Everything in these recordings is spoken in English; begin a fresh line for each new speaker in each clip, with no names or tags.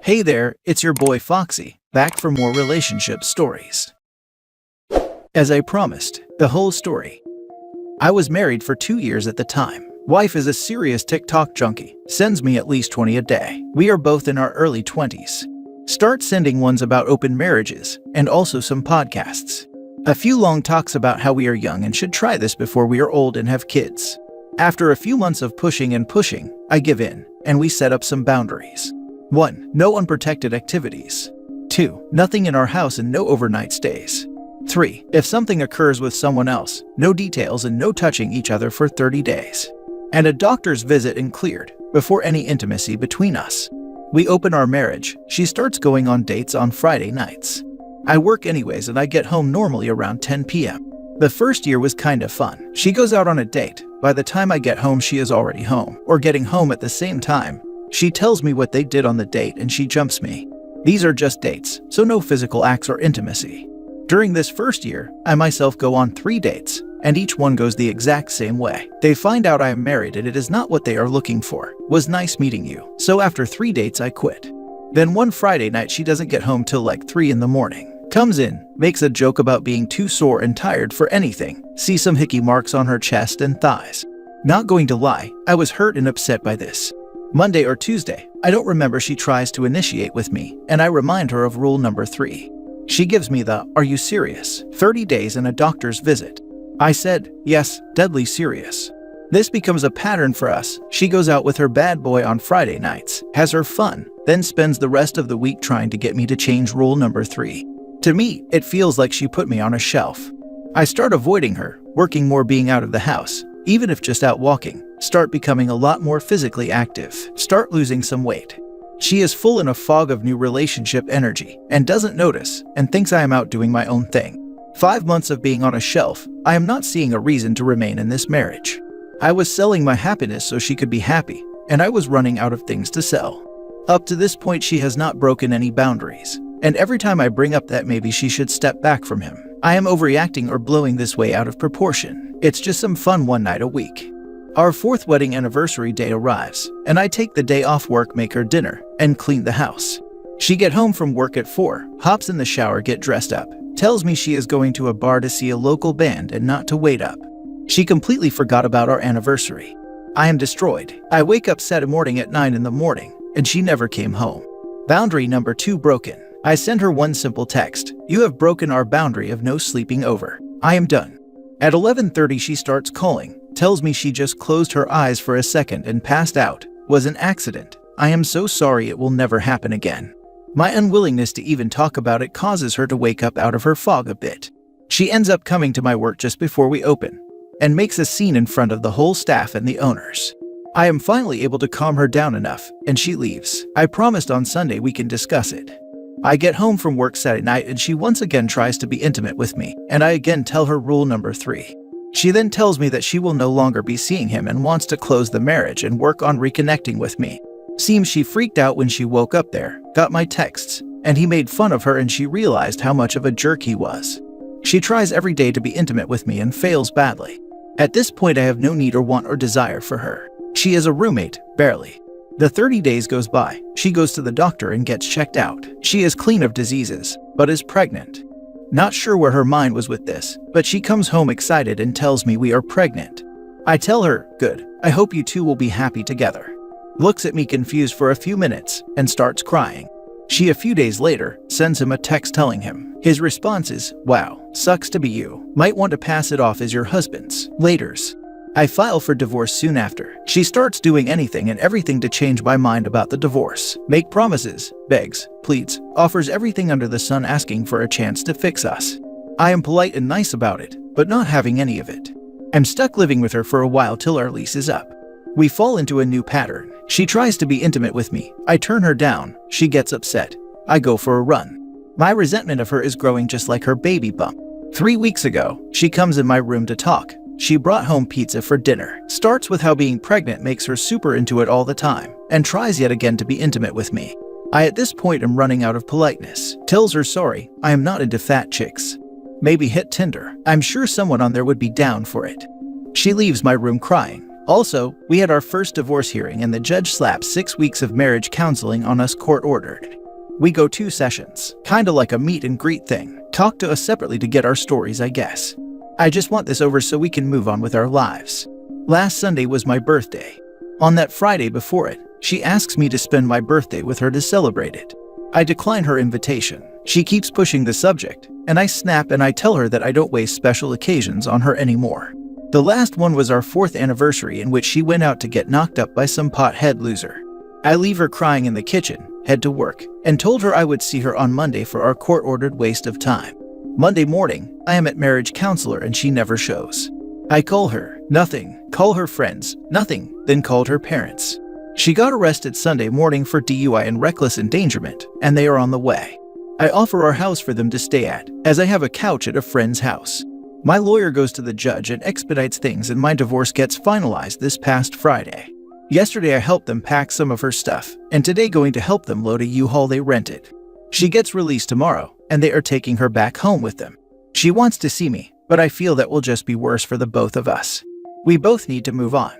Hey there, it's your boy Foxy, back for more relationship stories. As I promised, the whole story. I was married for 2 years at the time. Wife is a serious TikTok junkie, sends me at least 20 a day. We are both in our early 20s. Start sending ones about open marriages, and also some podcasts. A few long talks about how we are young and should try this before we are old and have kids. After a few months of pushing and pushing, I give in, and we set up some boundaries. 1. No unprotected activities. 2. Nothing in our house and no overnight stays. 3. If something occurs with someone else, no details and no touching each other for 30 days. And a doctor's visit and cleared, before any intimacy between us. We open our marriage, she starts going on dates on Friday nights. I work anyways and I get home normally around 10 p.m. The first year was kind of fun. She goes out on a date, by the time I get home she is already home, or getting home at the same time. She tells me what they did on the date and she jumps me. These are just dates, so no physical acts or intimacy. During this first year, I myself go on 3 dates, and each one goes the exact same way. They find out I am married and it is not what they are looking for. Was nice meeting you. So after 3 dates I quit. Then one Friday night she doesn't get home till like 3 in the morning. Comes in, makes a joke about being too sore and tired for anything. See some hickey marks on her chest and thighs. Not going to lie, I was hurt and upset by this. Monday or Tuesday, I don't remember, she tries to initiate with me, and I remind her of rule number 3. She gives me the, "Are you serious? 30 days and a doctor's visit." I said, "Yes, deadly serious." This becomes a pattern for us. She goes out with her bad boy on Friday nights, has her fun, then spends the rest of the week trying to get me to change rule number 3. To me, it feels like she put me on a shelf. I start avoiding her, working more, being out of the house, even if just out walking, start becoming a lot more physically active, start losing some weight. She is full in a fog of new relationship energy, and doesn't notice, and thinks I am out doing my own thing. 5 months of being on a shelf, I am not seeing a reason to remain in this marriage. I was selling my happiness so she could be happy, and I was running out of things to sell. Up to this point she has not broken any boundaries, and every time I bring up that maybe she should step back from him, I am overreacting or blowing this way out of proportion. It's just some fun one night a week. Our 4th wedding anniversary day arrives, and I take the day off work, make her dinner, and clean the house. She get home from work at 4, hops in the shower, get dressed up, tells me she is going to a bar to see a local band and not to wait up. She completely forgot about our anniversary. I am destroyed. I wake up Saturday morning at 9 in the morning, and she never came home. Boundary number 2 broken. I send her one simple text: "You have broken our boundary of no sleeping over. I am done." At 11:30 she starts calling, tells me she just closed her eyes for a second and passed out. Was an accident. I am so sorry, it will never happen again. My unwillingness to even talk about it causes her to wake up out of her fog a bit. She ends up coming to my work just before we open, and makes a scene in front of the whole staff and the owners. I am finally able to calm her down enough, and she leaves. I promised on Sunday we can discuss it. I get home from work Saturday night and she once again tries to be intimate with me, and I again tell her rule number 3. She then tells me that she will no longer be seeing him and wants to close the marriage and work on reconnecting with me. Seems she freaked out when she woke up there, got my texts, and he made fun of her and she realized how much of a jerk he was. She tries every day to be intimate with me and fails badly. At this point I have no need or want or desire for her. She is a roommate, barely. The 30 days goes by, she goes to the doctor and gets checked out. She is clean of diseases, but is pregnant. Not sure where her mind was with this, but she comes home excited and tells me we are pregnant. I tell her, "Good, I hope you two will be happy together." Looks at me confused for a few minutes, and starts crying. She a few days later sends him a text telling him. His response is, "Wow, sucks to be you. Might want to pass it off as your husband's. Laters." I file for divorce soon after. She starts doing anything and everything to change my mind about the divorce. Make promises, begs, pleads, offers everything under the sun, asking for a chance to fix us. I am polite and nice about it, but not having any of it. I'm stuck living with her for a while till our lease is up. We fall into a new pattern. She tries to be intimate with me. I turn her down. She gets upset. I go for a run. My resentment of her is growing just like her baby bump. 3 weeks ago, she comes in my room to talk. She brought home pizza for dinner. Starts with how being pregnant makes her super into it all the time, and tries yet again to be intimate with me. I at this point am running out of politeness. Tells her sorry, I am not into fat chicks. Maybe hit Tinder. I'm sure someone on there would be down for it. She leaves my room crying. Also, we had our first divorce hearing and the judge slapped 6 weeks of marriage counseling on us court-ordered. We go 2 sessions, kinda like a meet and greet thing. Talk to us separately to get our stories, I guess. I just want this over so we can move on with our lives. Last Sunday was my birthday. On that Friday before it, she asks me to spend my birthday with her to celebrate it. I decline her invitation. She keeps pushing the subject, and I snap and I tell her that I don't waste special occasions on her anymore. The last one was our 4th anniversary in which she went out to get knocked up by some pothead loser. I leave her crying in the kitchen, head to work, and told her I would see her on Monday for our court-ordered waste of time. Monday morning, I am at marriage counselor and she never shows. I call her, nothing. Call her friends, nothing. Then called her parents. She got arrested Sunday morning for DUI and reckless endangerment, and they are on the way. I offer our house for them to stay at, as I have a couch at a friend's house. My lawyer goes to the judge and expedites things and my divorce gets finalized this past Friday. Yesterday I helped them pack some of her stuff, and today going to help them load a U-Haul they rented. She gets released tomorrow, and they are taking her back home with them. She wants to see me, but I feel that will just be worse for the both of us. We both need to move on.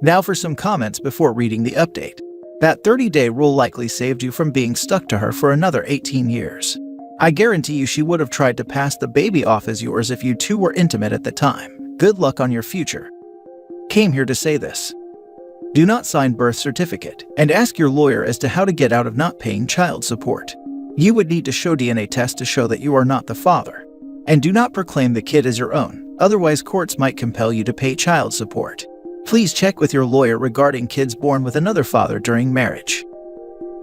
Now for some comments before reading the update. That 30-day rule likely saved you from being stuck to her for another 18 years. I guarantee you she would have tried to pass the baby off as yours if you two were intimate at the time. Good luck on your future. Came here to say this. Do not sign birth certificate, and ask your lawyer as to how to get out of not paying child support. You would need to show DNA test to show that you are not the father. And do not proclaim the kid as your own, otherwise courts might compel you to pay child support. Please check with your lawyer regarding kids born with another father during marriage.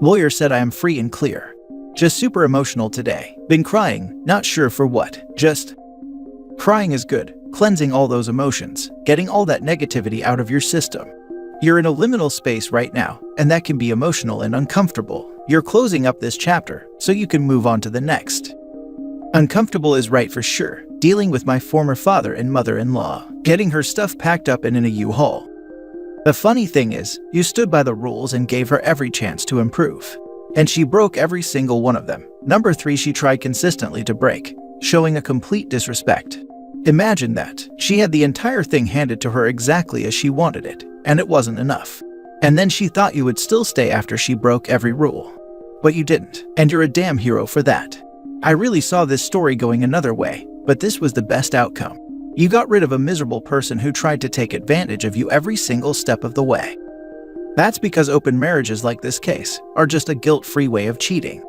Lawyer said I am free and clear. Just super emotional today. Been crying, not sure for what. Just crying is good. Cleansing all those emotions, getting all that negativity out of your system. You're in a liminal space right now, and that can be emotional and uncomfortable. You're closing up this chapter, so you can move on to the next. Uncomfortable is right for sure. Dealing with my former father and mother-in-law, getting her stuff packed up and in a U-Haul. The funny thing is, you stood by the rules and gave her every chance to improve. And she broke every single one of them. Number 3, she tried consistently to break, showing a complete disrespect. Imagine that. She had the entire thing handed to her exactly as she wanted it, and it wasn't enough. And then she thought you would still stay after she broke every rule. But you didn't, and you're a damn hero for that. I really saw this story going another way, but this was the best outcome. You got rid of a miserable person who tried to take advantage of you every single step of the way. That's because open marriages like this case are just a guilt-free way of cheating.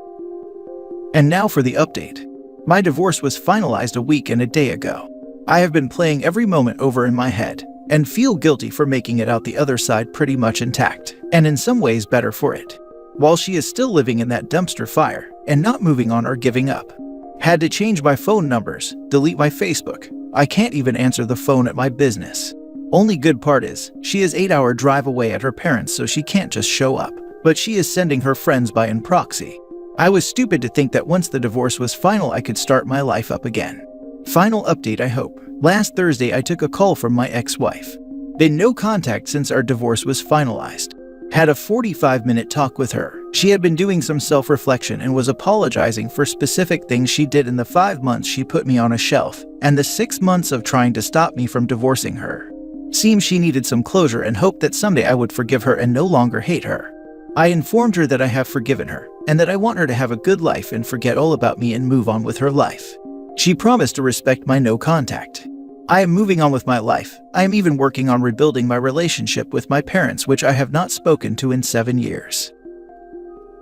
And now for the update. My divorce was finalized a week and a day ago. I have been playing every moment over in my head and feel guilty for making it out the other side pretty much intact, and in some ways better for it. While she is still living in that dumpster fire and not moving on or giving up. Had to change my phone numbers, delete my Facebook. I can't even answer the phone at my business. Only good part is, she is 8-hour drive away at her parents, so she can't just show up, but she is sending her friends by in proxy. I was stupid to think that once the divorce was final I could start my life up again. Final update, I hope. Last Thursday I took a call from my ex-wife. Been no contact since our divorce was finalized. Had a 45-minute talk with her. She had been doing some self-reflection and was apologizing for specific things she did in the 5 months she put me on a shelf, and the 6 months of trying to stop me from divorcing her. Seems she needed some closure and hoped that someday I would forgive her and no longer hate her. I informed her that I have forgiven her, and that I want her to have a good life and forget all about me and move on with her life. She promised to respect my no contact. I am moving on with my life. I am even working on rebuilding my relationship with my parents, which I have not spoken to in 7 years.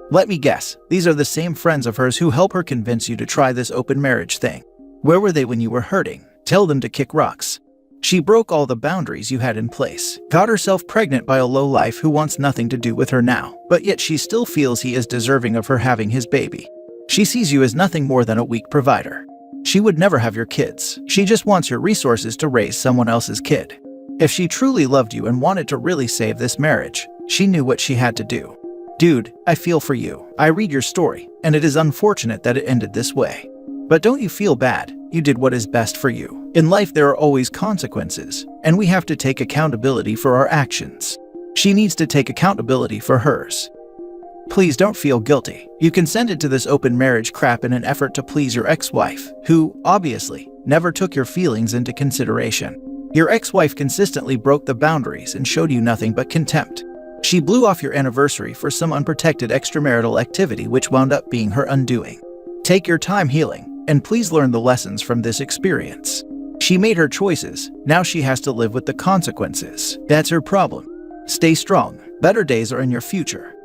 Let me guess, these are the same friends of hers who help her convince you to try this open marriage thing. Where were they when you were hurting? Tell them to kick rocks. She broke all the boundaries you had in place, got herself pregnant by a lowlife who wants nothing to do with her now, but yet she still feels he is deserving of her having his baby. She sees you as nothing more than a weak provider. She would never have your kids. She just wants your resources to raise someone else's kid. If she truly loved you and wanted to really save this marriage, she knew what she had to do. Dude, I feel for you. I read your story, and it is unfortunate that it ended this way. But don't you feel bad? You did what is best for you. In life there are always consequences, and we have to take accountability for our actions. She needs to take accountability for hers. Please don't feel guilty. You consented to this open marriage crap in an effort to please your ex-wife, who, obviously, never took your feelings into consideration. Your ex-wife consistently broke the boundaries and showed you nothing but contempt. She blew off your anniversary for some unprotected extramarital activity which wound up being her undoing. Take your time healing, and please learn the lessons from this experience. She made her choices, now she has to live with the consequences. That's her problem. Stay strong, better days are in your future.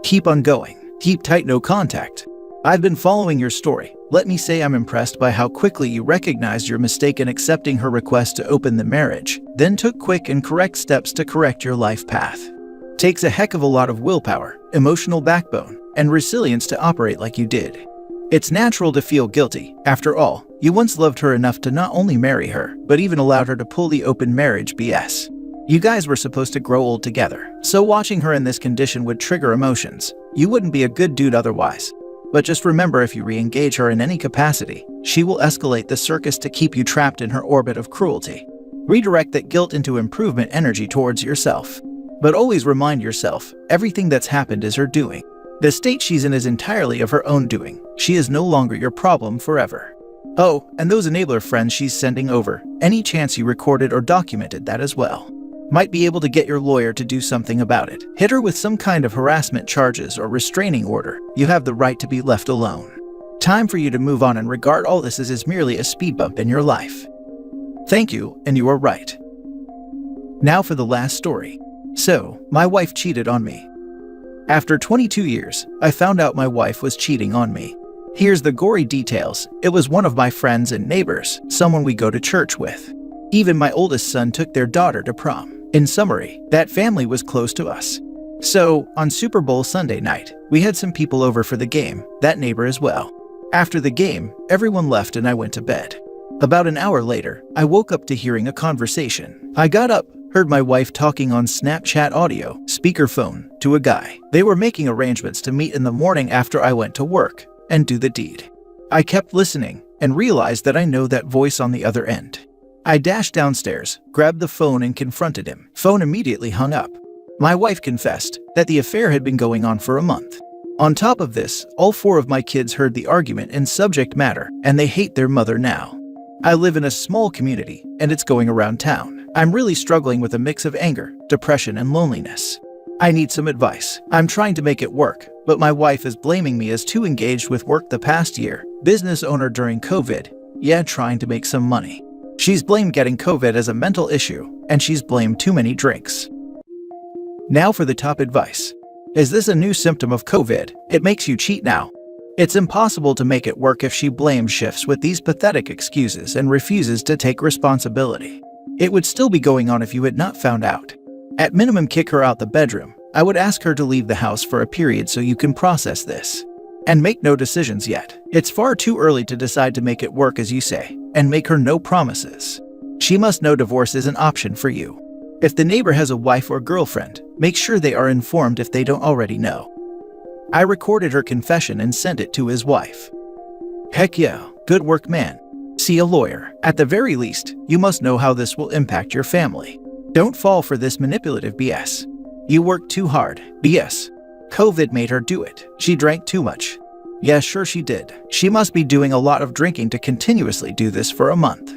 Keep on going, keep tight, no contact. I've been following your story. Let me say I'm impressed by how quickly you recognized your mistake in accepting her request to open the marriage, then took quick and correct steps to correct your life path. Takes a heck of a lot of willpower, emotional backbone, and resilience to operate like you did. It's natural to feel guilty. After all, you once loved her enough to not only marry her, but even allowed her to pull the open marriage BS. You guys were supposed to grow old together, so watching her in this condition would trigger emotions. You wouldn't be a good dude otherwise. But just remember, if you re-engage her in any capacity, she will escalate the circus to keep you trapped in her orbit of cruelty. Redirect that guilt into improvement energy towards yourself. But always remind yourself, everything that's happened is her doing. The state she's in is entirely of her own doing. She is no longer your problem forever. Oh, and those enabler friends she's sending over, any chance you recorded or documented that as well. Might be able to get your lawyer to do something about it. Hit her with some kind of harassment charges or restraining order. You have the right to be left alone. Time for you to move on and regard all this as merely a speed bump in your life. Thank you, and you are right. Now for the last story. So, my wife cheated on me. After 22 years, I found out my wife was cheating on me. Here's the gory details. It was one of my friends and neighbors, someone we go to church with. Even my oldest son took their daughter to prom. In summary, that family was close to us. So, on Super Bowl Sunday night, we had some people over for the game, that neighbor as well. After the game, everyone left and I went to bed. About an hour later, I woke up to hearing a conversation. I got up, heard my wife talking on Snapchat audio, speakerphone, to a guy. They were making arrangements to meet in the morning after I went to work and do the deed. I kept listening and realized that I know that voice on the other end. I dashed downstairs, grabbed the phone and confronted him. Phone immediately hung up. My wife confessed that the affair had been going on for a month. On top of this, all 4 of my kids heard the argument and subject matter, and they hate their mother now. I live in a small community, and it's going around town. I'm really struggling with a mix of anger, depression, and loneliness. I need some advice. I'm trying to make it work, but my wife is blaming me as too engaged with work the past year. Business owner during COVID. Yeah, trying to make some money. She's blamed getting COVID as a mental issue, and she's blamed too many drinks. Now for the top advice. Is this a new symptom of COVID? It makes you cheat now. It's impossible to make it work if she blames shifts with these pathetic excuses and refuses to take responsibility. It would still be going on if you had not found out. At minimum, kick her out the bedroom. I would ask her to leave the house for a period so you can process this. And make no decisions yet. It's far too early to decide to make it work as you say, and make her no promises. She must know divorce is an option for you. If the neighbor has a wife or girlfriend, make sure they are informed if they don't already know. I recorded her confession and sent it to his wife. Heck yeah, good work, man. See a lawyer. At the very least, you must know how this will impact your family. Don't fall for this manipulative BS. You worked too hard. BS. COVID made her do it. She drank too much. Yeah, sure she did. She must be doing a lot of drinking to continuously do this for a month.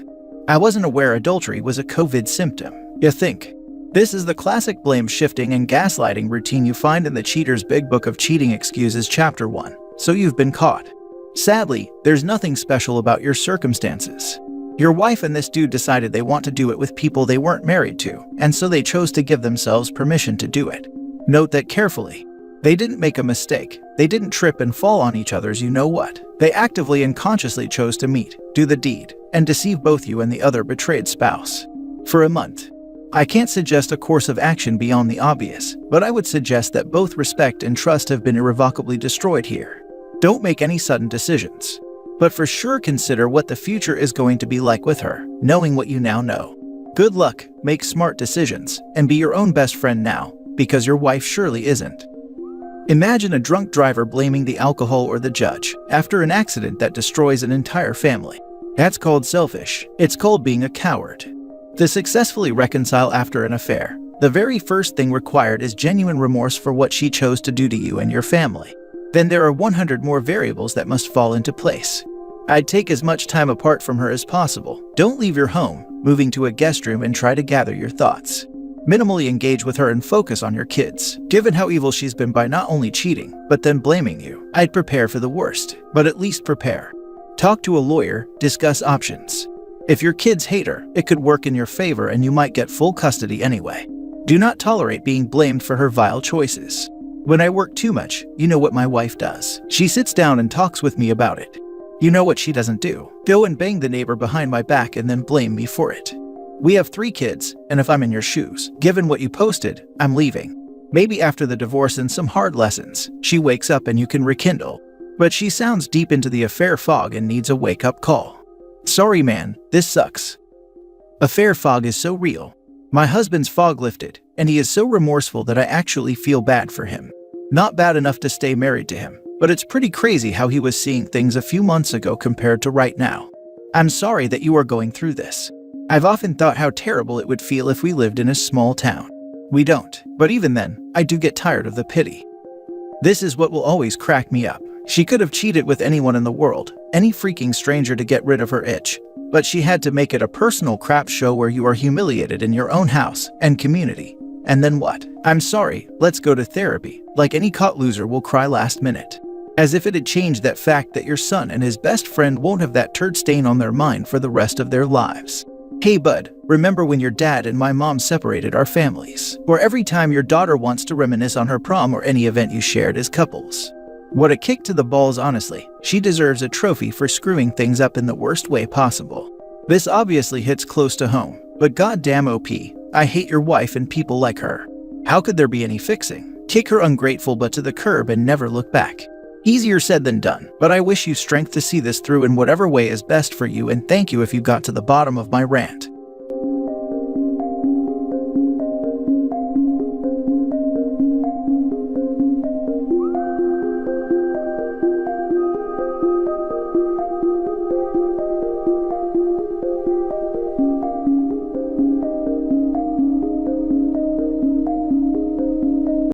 I wasn't aware adultery was a COVID symptom. You think? This is the classic blame shifting and gaslighting routine you find in the Cheater's Big Book of Cheating Excuses Chapter 1. So you've been caught. Sadly, there's nothing special about your circumstances. Your wife and this dude decided they want to do it with people they weren't married to, and so they chose to give themselves permission to do it. Note that carefully. They didn't make a mistake. They didn't trip and fall on each other's you-know-what. They actively and consciously chose to meet, do the deed, and deceive both you and the other betrayed spouse. For a month. I can't suggest a course of action beyond the obvious, but I would suggest that both respect and trust have been irrevocably destroyed here. Don't make any sudden decisions. But for sure consider what the future is going to be like with her, knowing what you now know. Good luck, make smart decisions, and be your own best friend now, because your wife surely isn't. Imagine a drunk driver blaming the alcohol or the judge after an accident that destroys an entire family. That's called selfish. It's called being a coward. To successfully reconcile after an affair, the very first thing required is genuine remorse for what she chose to do to you and your family. Then there are 100 more variables that must fall into place. I'd take as much time apart from her as possible. Don't leave your home, moving to a guest room and try to gather your thoughts. Minimally engage with her and focus on your kids. Given how evil she's been by not only cheating, but then blaming you, I'd prepare for the worst, but at least prepare. Talk to a lawyer, discuss options. If your kids hate her, it could work in your favor and you might get full custody anyway. Do not tolerate being blamed for her vile choices. When I work too much, you know what my wife does. She sits down and talks with me about it. You know what she doesn't do? Go and bang the neighbor behind my back and then blame me for it. We have 3 kids, and if I'm in your shoes, given what you posted, I'm leaving. Maybe after the divorce and some hard lessons, she wakes up and you can rekindle. But she sounds deep into the affair fog and needs a wake-up call. Sorry man, this sucks. Affair fog is so real. My husband's fog lifted, and he is so remorseful that I actually feel bad for him. Not bad enough to stay married to him, but it's pretty crazy how he was seeing things a few months ago compared to right now. I'm sorry that you are going through this. I've often thought how terrible it would feel if we lived in a small town. We don't, but even then, I do get tired of the pity. This is what will always crack me up. She could have cheated with anyone in the world, any freaking stranger to get rid of her itch. But she had to make it a personal crap show where you are humiliated in your own house and community. And then what? I'm sorry, let's go to therapy, like any caught loser will cry last minute. As if it had changed that fact that your son and his best friend won't have that turd stain on their mind for the rest of their lives. Hey bud, remember when your dad and my mom separated our families? Or every time your daughter wants to reminisce on her prom or any event you shared as couples? What a kick to the balls, honestly. She deserves a trophy for screwing things up in the worst way possible. This obviously hits close to home, but goddamn OP, I hate your wife and people like her. How could there be any fixing? Kick her ungrateful butt to the curb and never look back. Easier said than done, but I wish you strength to see this through in whatever way is best for you, and thank you if you got to the bottom of my rant.